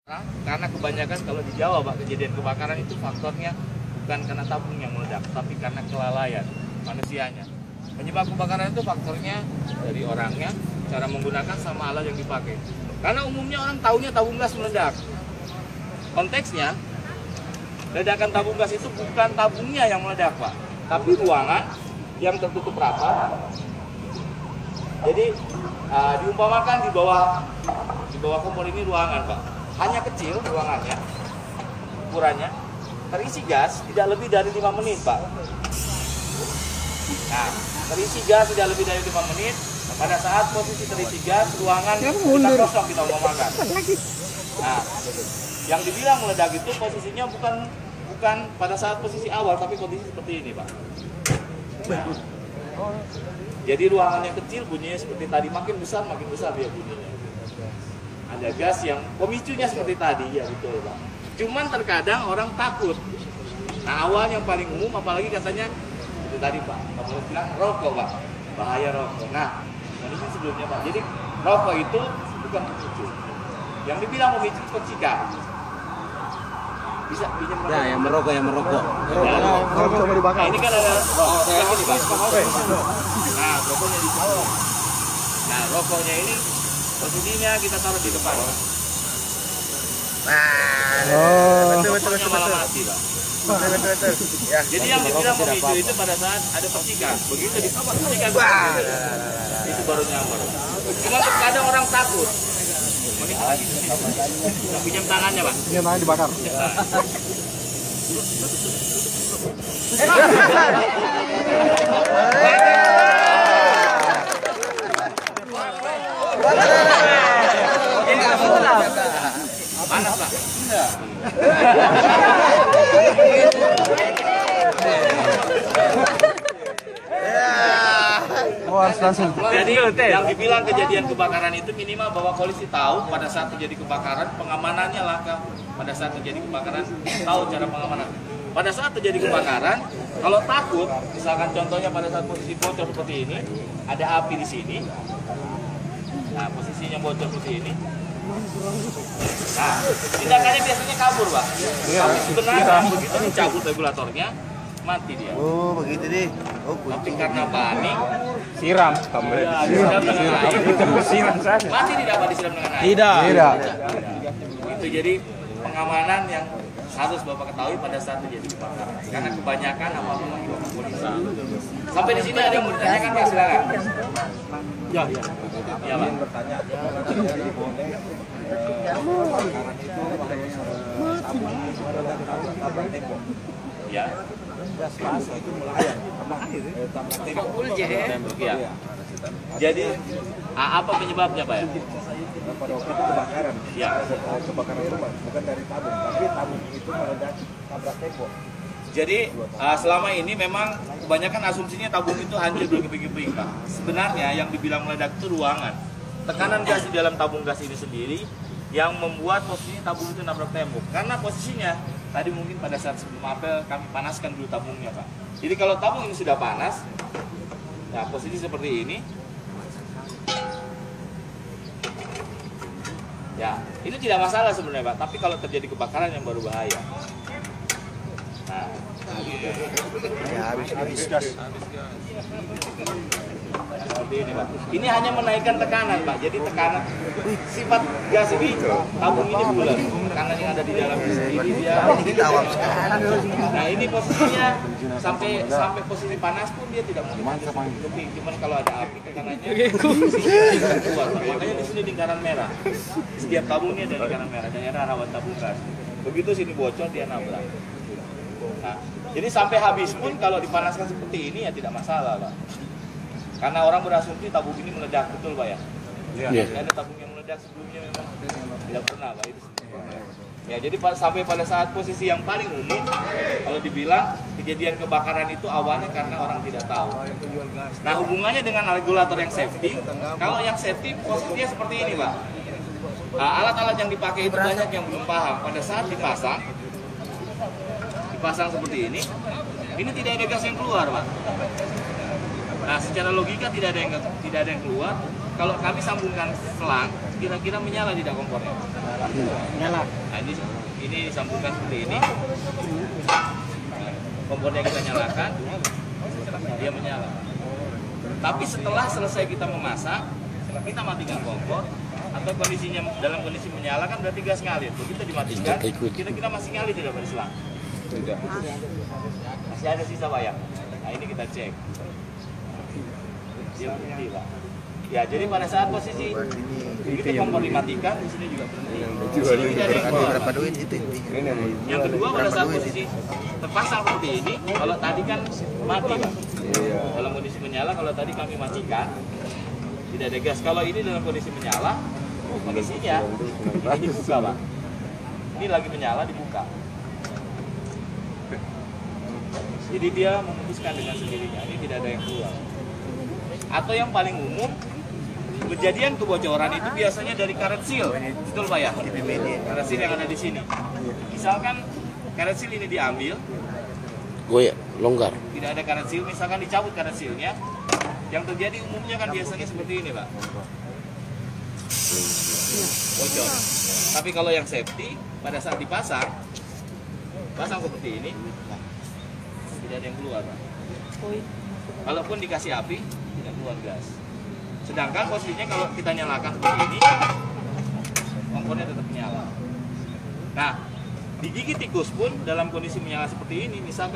Karena kebanyakan kalau di Jawa, Pak, kejadian kebakaran itu faktornya bukan karena tabung yang meledak, tapi karena kelalaian manusianya. Penyebab kebakaran itu faktornya dari orangnya, cara menggunakan sama alat yang dipakai. Karena umumnya orang taunya tabung gas meledak. Konteksnya, ledakan tabung gas itu bukan tabungnya yang meledak, Pak, tapi ruangan yang tertutup rapat. Jadi diumpamakan di bawah kompor ini ruangan, Pak. Hanya kecil ruangannya, ukurannya, terisi gas tidak lebih dari 5 menit, Pak. Nah, terisi gas tidak lebih dari 5 menit. Pada saat posisi terisi gas, ruangan kita kosong, kita umpamakan. Nah, yang dibilang meledak itu posisinya bukan pada saat posisi awal, tapi kondisi seperti ini, Pak. Nah, jadi ruangannya kecil, bunyinya seperti tadi, makin besar dia bunyinya. Ada gas yang pemicunya seperti tadi, ya betul, Pak. Cuman terkadang orang takut. Nah, awal yang paling umum, apalagi katanya itu tadi, Pak, Bapak bilang rokok, Pak, bahaya rokok. Nah, kondisi sebelumnya, Pak, jadi rokok itu bukan pemicu. Yang dibilang pemicu percikan. Bisa pinjam rokok? Nah, yang merokok. Coba dibakar. Nah, ini kan ada rokok ini, Pak. Nah, rokoknya di sini. Nah, rokoknya ini posisinya kita taruh di depan. Nah, betul. Mati, Pak. Betul. Ya. Jadi yang dibilang pemicu itu pada saat ada percikan. Begitu ditambah percikan, itu baru nyamper. Cuma terkadang orang takut. Pinjam tangannya, Pak. Ini tangannya dibakar. Panas, Pak. Harus langsung. Jadi yang dibilang kejadian kebakaran itu minimal bahwa polisi tahu pada saat terjadi kebakaran, pengamanannya langka. Pada saat terjadi kebakaran, tahu cara pengamanan. Pada saat terjadi kebakaran, kalau takut, misalkan contohnya pada saat posisi bocor seperti ini, ada api di sini. Nah, posisinya bocor seperti ini. Nah, tindakannya biasanya kabur, Pak. Tapi sebenarnya begitu dicabut regulatornya, mati dia. Oh, begitu deh. Oh, tapi karena panik, siram. Siram saja. Mati tidak, Pak, disiram dengan air? Tidak. Itu jadi pengamanan yang harus Bapak ketahui pada saat terjadi kebakaran. Karena kebanyakan apa-apa Bapak polisi. Sampai di sini ada yang mau ditanyakan, Pak? Silakan. Ya, Pak. Bertanya, jadi boleh kebakaran itu tabrak tembok. Ya. Gas pas itu melayang karena tabrak tembok. Ya. Jadi apa penyebabnya, Pak, ya? Pada waktu itu kebakaran. Ya. Kebakaran rumah bukan dari tabung, tapi tabung itu meledak tabrak tembok. Jadi selama ini memang kebanyakan asumsinya tabung itu hancur berkeping-keping, Pak. Sebenarnya yang dibilang meledak itu ruangan. Tekanan gas di dalam tabung gas ini sendiri yang membuat posisinya tabung itu nabrak tembok. Karena posisinya tadi mungkin pada saat sebelum apel kami panaskan dulu tabungnya, Pak. Jadi kalau tabung ini sudah panas, nah posisi seperti ini, ya ini tidak masalah sebenarnya, Pak. Tapi kalau terjadi kebakaran yang baru bahaya. Nah, Ya, habis gas. seperti ini, Pak. Ini hanya menaikkan tekanan, Pak. Jadi tekanan sifat gas ini, tabung ini bulat. Tekanan yang ada di dalam sendiri dia. Nah, ini posisinya sampai posisi panas pun dia tidak mungkin keping. Cuman kalau ada api tekanannya keluar, Pak. Makanya di sini lingkaran merah. Setiap tabung ini ada lingkaran merah, daerah rawan tabung gas. Begitu sini bocor dia nabrak. Nah, jadi sampai habis pun kalau dipanaskan seperti ini ya tidak masalah, Pak. Karena orang berasumsi tabung ini meledak, betul, Pak, ya? Iya. Ada tabung yang meledak sebelumnya memang tidak pernah, Pak. Itu. Ya, jadi sampai pada saat posisi yang paling umum, kalau dibilang kejadian kebakaran itu awalnya karena orang tidak tahu. Nah, hubungannya dengan regulator yang safety, kalau yang safety posisinya seperti ini, Pak. Nah, alat-alat yang dipakai itu banyak yang belum paham. Pada saat dipasang seperti ini tidak ada gas yang keluar, Pak. Nah, secara logika tidak ada yang keluar, kalau kami sambungkan selang, kira-kira menyala tidak kompornya? Nyala. Nah, ini disambungkan seperti ini. Kompornya kita nyalakan, dia menyala. Tapi setelah selesai kita memasak, kita matikan kompor, atau kondisinya dalam kondisi menyala kan berarti gas ngalir. Begitu dimatikan, kira-kira masih ngalir tidak pada selang? Tidak. Masih ada sisa Pak ya? Nah ini kita cek. Dia berhenti Pak. Ya jadi pada saat posisi begitu kompor dimatikan, di sini juga berhenti. Di sini tidak ada yang keluar. Berapa duit itu? Yang kedua pada saat posisi terpasang seperti ini, kalau tadi kan mati Pak. Dalam kondisi menyala, kalau tadi kami matikan, tidak ada gas. Kalau ini dalam kondisi menyala, kondisinya ini dibuka Pak. Ini lagi menyala dibuka. Jadi dia memutuskan dengan sendirinya, ini tidak ada yang keluar. Atau yang paling umum, kejadian kebocoran itu biasanya dari karet seal, betul Pak ya? Karet seal yang ada di sini. Misalkan karet seal ini diambil, Goyak, longgar. tidak ada karet seal, misalkan dicabut karet sealnya, yang terjadi umumnya kan biasanya seperti ini Pak. Bocor. Tapi kalau yang safety, pada saat dipasang, pasang seperti ini, tidak ada yang keluar Pak. Kalaupun dikasih api, tidak keluar gas. Sedangkan posisinya kalau kita nyalakan seperti ini, kompornya tetap nyala. Nah, digigit tikus pun dalam kondisi menyala seperti ini, misalkan